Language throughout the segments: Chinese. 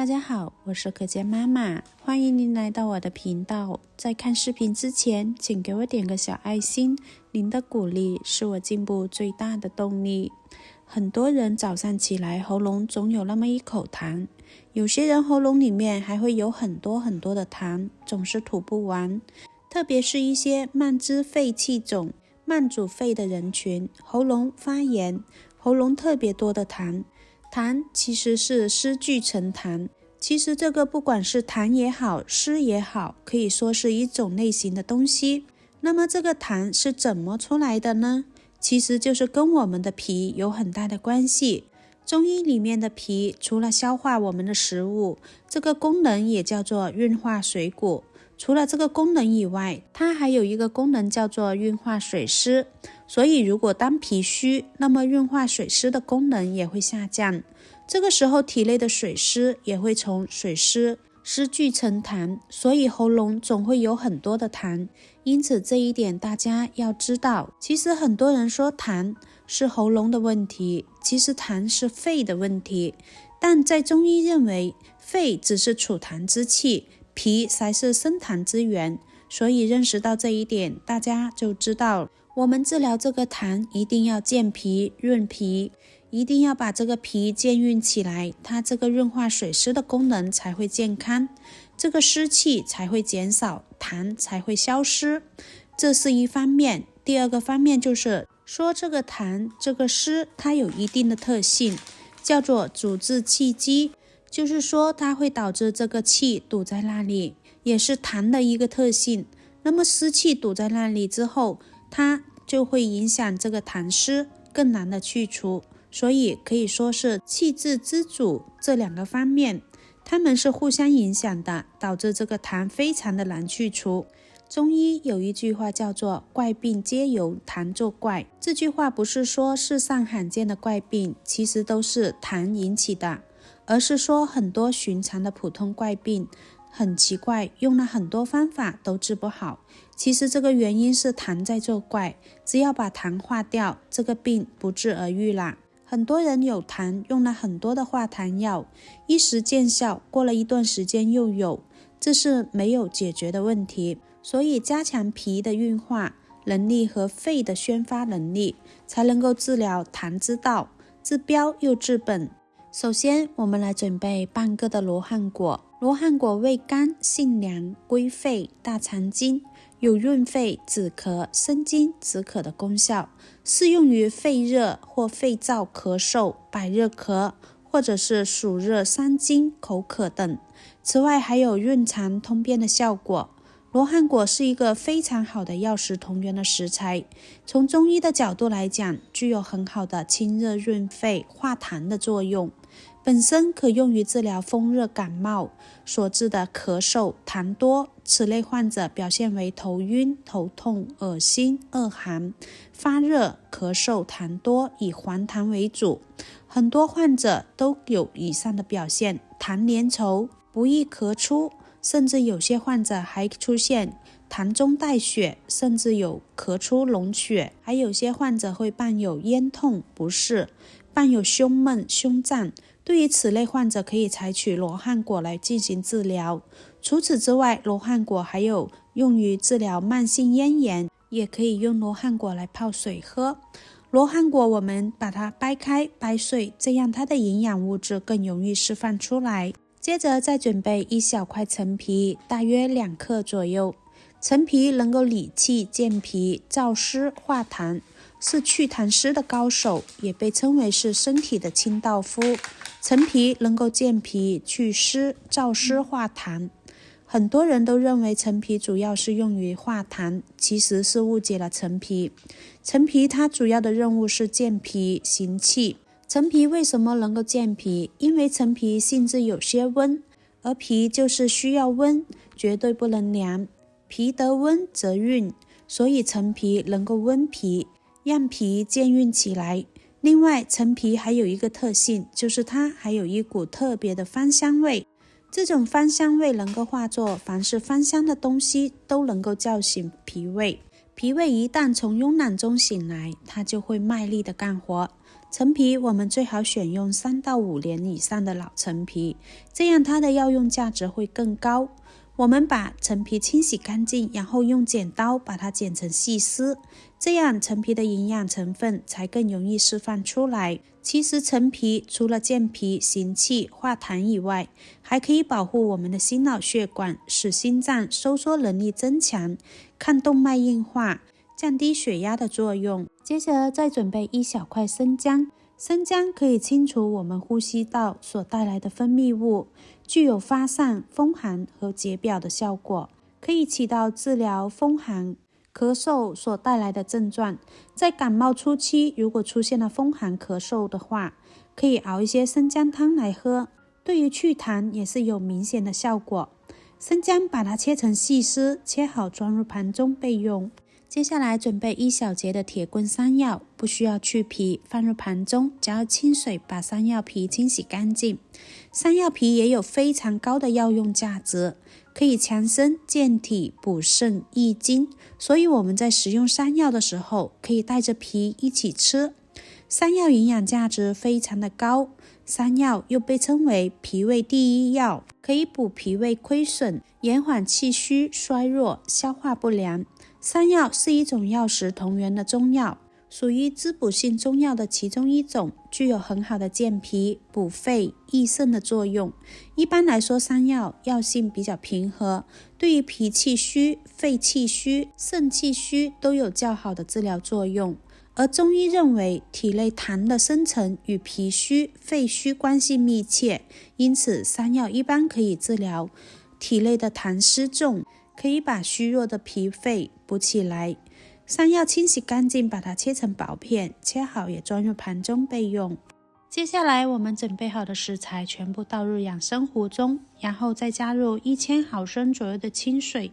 大家好，我是可杰妈妈，欢迎您来到我的频道。在看视频之前，请给我点个小爱心，您的鼓励是我进步最大的动力。很多人早上起来喉咙总有那么一口痰，有些人喉咙里面还会有很多的痰，总是吐不完。特别是一些慢支肺气肿、慢阻肺的人群，喉咙发炎，喉咙特别多的痰。痰其实是湿聚成痰，其实这个不管是痰也好，湿也好，可以说是一种类型的东西。那么这个痰是怎么出来的呢？其实就是跟我们的脾有很大的关系。中医里面的脾除了消化我们的食物，这个功能也叫做运化水谷。除了这个功能以外，它还有一个功能叫做运化水湿。所以如果当脾虚，那么运化水湿的功能也会下降。这个时候体内的水湿也会从水湿湿聚成痰，所以喉咙总会有很多的痰。因此这一点大家要知道。其实很多人说痰是喉咙的问题，其实痰是肺的问题。但在中医认为，肺只是储痰之器，脾才是生痰之源。所以认识到这一点，大家就知道我们治疗这个痰一定要健脾润脾，一定要把这个脾健运起来，它这个润化水湿的功能才会健康，这个湿气才会减少，痰才会消失。这是一方面。第二个方面就是说，这个痰这个湿它有一定的特性，叫做阻滞气机，就是说它会导致这个气堵在那里，也是痰的一个特性。那么湿气堵在那里之后，它就会影响这个痰湿更难的去除。所以可以说是气滞之阻这两个方面，它们是互相影响的，导致这个痰非常的难去除。中医有一句话叫做怪病皆由痰作怪，这句话不是说世上罕见的怪病其实都是痰引起的，而是说很多寻常的普通怪病很奇怪，用了很多方法都治不好，其实这个原因是痰在作怪，只要把痰化掉，这个病不治而愈啦。很多人有痰，用了很多的化痰药，一时见效，过了一段时间又有，这是没有解决的问题。所以加强脾的运化能力和肺的宣发能力，才能够治疗痰之道，治标又治本。首先我们来准备半个的罗汉果。罗汉果味甘性凉，归肺大肠经，有润肺止咳生津止渴的功效，适用于肺热或肺燥咳嗽、百日咳，或者是暑热伤津口渴等。此外还有润肠通便的效果。罗汉果是一个非常好的药食同源的食材，从中医的角度来讲，具有很好的清热润肺化痰的作用，本身可用于治疗风热感冒所致的咳嗽痰多。此类患者表现为头晕头痛恶心恶寒发热咳嗽痰多，以黄痰为主。很多患者都有以上的表现，痰粘稠不易咳出，甚至有些患者还出现痰中带血，甚至有咳出脓血，还有些患者会伴有咽痛不适，伴有胸闷胸胀。对于此类患者，可以采取罗汉果来进行治疗。除此之外，罗汉果还有用于治疗慢性咽炎，也可以用罗汉果来泡水喝。罗汉果我们把它掰开掰碎，这样它的营养物质更容易释放出来。接着再准备一小块陈皮，大约2克左右。陈皮能够理气健脾燥湿化痰，是祛痰湿的高手，也被称为是身体的清道夫。陈皮能够健脾祛湿燥湿化痰。很多人都认为陈皮主要是用于化痰，其实是误解了陈皮。陈皮它主要的任务是健脾行气。陈皮为什么能够健脾？因为陈皮性质有些温，而脾就是需要温，绝对不能凉。脾得温则运，所以陈皮能够温脾，让脾健运起来。另外，陈皮还有一个特性，就是它还有一股特别的芳香味。这种芳香味能够化作凡是芳香的东西，都能够叫醒脾胃。脾胃一旦从慵懒中醒来，它就会卖力的干活。陈皮我们最好选用3到5年以上的老陈皮，这样它的药用价值会更高。我们把陈皮清洗干净，然后用剪刀把它剪成细丝，这样陈皮的营养成分才更容易释放出来。其实陈皮除了健脾行气化痰以外，还可以保护我们的心脑血管，使心脏收缩能力增强，抗动脉硬化，降低血压的作用。接着再准备1小块生姜，生姜可以清除我们呼吸道所带来的分泌物，具有发散、风寒和解表的效果，可以起到治疗风寒、咳嗽所带来的症状。在感冒初期，如果出现了风寒咳嗽的话，可以熬一些生姜汤来喝，对于祛痰也是有明显的效果。生姜把它切成细丝，切好装入盘中备用。接下来准备1小节的铁棍山药，不需要去皮，放入盘中，只要清水把山药皮清洗干净。山药皮也有非常高的药用价值，可以强身健体、补肾益精，所以我们在食用山药的时候，可以带着皮一起吃。山药营养价值非常的高，山药又被称为脾胃第一药，可以补脾胃亏损，延缓气虚衰弱、消化不良。山药是一种药食同源的中药，属于滋补性中药的其中一种，具有很好的健脾、补肺、益肾的作用。一般来说，山药药性比较平和，对于脾气虚、肺气虚、肾气虚都有较好的治疗作用。而中医认为，体内痰的生成与脾虚、肺虚关系密切，因此山药一般可以治疗体内的痰湿重，可以把虚弱的脾肺补起来。山药清洗干净，把它切成薄片，切好也装入盘中备用。接下来我们准备好的食材全部倒入养生壶中，然后再加入1000毫升左右的清水，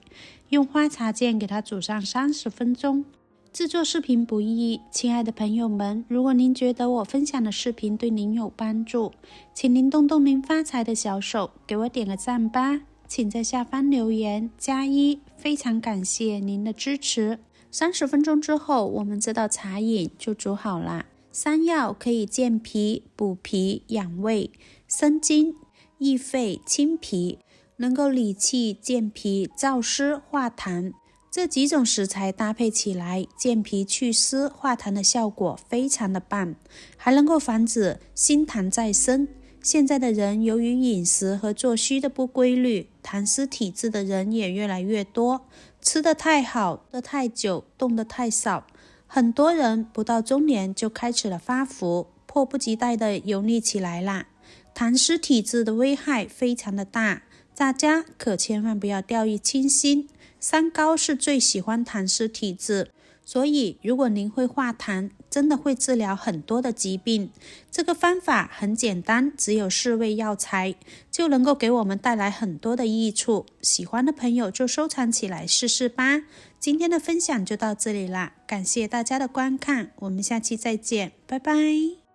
用花茶键给它煮上30分钟。制作视频不易，亲爱的朋友们，如果您觉得我分享的视频对您有帮助，请您动动您发财的小手，给我点个赞吧。请在下方留言+1，非常感谢您的支持。30分钟之后，我们这道茶饮就煮好了。山药可以健脾、补脾、养胃；生津益肺、清脾，能够理气、健脾、燥湿、化痰。这几种食材搭配起来，健脾祛湿、化痰的效果非常的棒，还能够防止心痰再生。现在的人由于饮食和作息的不规律，痰湿体质的人也越来越多，吃得太好，得太久，动得太少，很多人不到中年就开始了发福，迫不及待地油腻起来啦。痰湿体质的危害非常的大，大家可千万不要掉以轻心。三高是最喜欢痰湿体质，所以如果您会化痰，真的会治疗很多的疾病。这个方法很简单，只有4味药材，就能够给我们带来很多的益处。喜欢的朋友就收藏起来试试吧。今天的分享就到这里啦，感谢大家的观看，我们下期再见，拜拜。